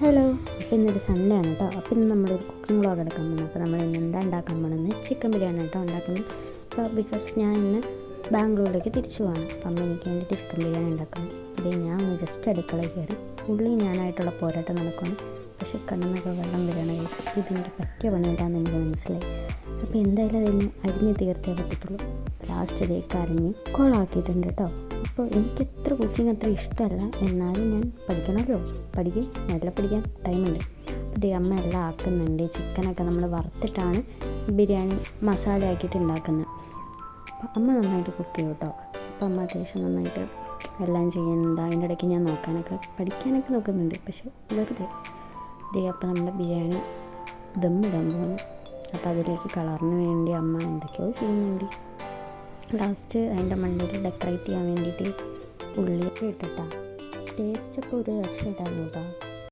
Hello, അപ്പോൾ ഇന്നൊരു Sunday ആണ് കേട്ടോ. അപ്പോൾ ഇന്ന് നമ്മളൊരു കുക്കിംഗ് വ്ളോഗ് എടുക്കാൻ പോകുന്നു. അപ്പോൾ നമ്മൾ ഇന്ന് എന്താ ഉണ്ടാക്കാൻ പോകുന്നത്? ചിക്കൻ ബിരിയാണി കേട്ടോ ഉണ്ടാക്കുന്നത്. അപ്പോൾ ബിക്കോസ് ഞാൻ ഇന്ന് ബാംഗ്ലൂരിലേക്ക് തിരിച്ചു പോകണം. അപ്പം അമ്മ എനിക്ക് വേണ്ടിയിട്ട് ചിക്കൻ ബിരിയാണി ഉണ്ടാക്കുന്നു. അതേ ഞാൻ ഒന്ന് ജസ്റ്റ് അടുക്കളയിൽ കയറി ഉള്ളി ഞാനായിട്ടുള്ള പോരാട്ടം നടക്കുകയാണ്. പക്ഷേ കണ്ണെന്നൊക്കെ വെള്ളം വരികയാണ്. ഇതെനിക്ക് പറ്റിയ പണിയിട്ടാന്ന് എനിക്ക് മനസ്സിലായി. അപ്പോൾ എന്തായാലും അതിന് അരിഞ്ഞ് തീർത്തേ പറ്റത്തുള്ളൂ. ലാസ്റ്റ് ഇതേക്ക് അരിഞ്ഞ് കോളാക്കിയിട്ടുണ്ട് കേട്ടോ. അപ്പോൾ എനിക്ക് എത്ര കുക്കിംഗ് അത്ര ഇഷ്ടമല്ല, എന്നാലും ഞാൻ പഠിക്കണമല്ലോ, നല്ല പഠിക്കാൻ ടൈമുണ്ട്. അപ്പോൾ അമ്മ എല്ലാം ആക്കുന്നുണ്ട്. ചിക്കനൊക്കെ നമ്മൾ വറുത്തിട്ടാണ് ബിരിയാണി മസാല ആക്കിയിട്ട് ഉണ്ടാക്കുന്നത്. അപ്പോൾ അമ്മ നന്നായിട്ട് കുക്ക് ചെയ്യും കേട്ടോ. അപ്പോൾ അമ്മ അത്യാവശ്യം നന്നായിട്ട് എല്ലാം ചെയ്യുന്നുണ്ട്. അതിൻ്റെ ഇടയ്ക്ക് ഞാൻ പഠിക്കാനൊക്കെ നോക്കുന്നുണ്ട്. പക്ഷേ വെറുതെ അപ്പോൾ നമ്മുടെ ബിരിയാണി ദമ്മിടാൻ പോകുന്നു. അപ്പോൾ അതിലേക്ക് കളറിന് വേണ്ടി അമ്മ എന്തൊക്കെയോ ചെയ്യുന്നുണ്ട്. ലാസ്റ്റ് അതിൻ്റെ മണ്ടയിൽ ഡെക്കറേറ്റ് ചെയ്യാൻ വേണ്ടിയിട്ട് ഉള്ളിയൊക്കെ ഇട്ടിട്ടാണ്. ടേസ്റ്റ് ഇപ്പോൾ ഒരു രക്ഷ ഇട്ടായിരുന്നു കേട്ടോ.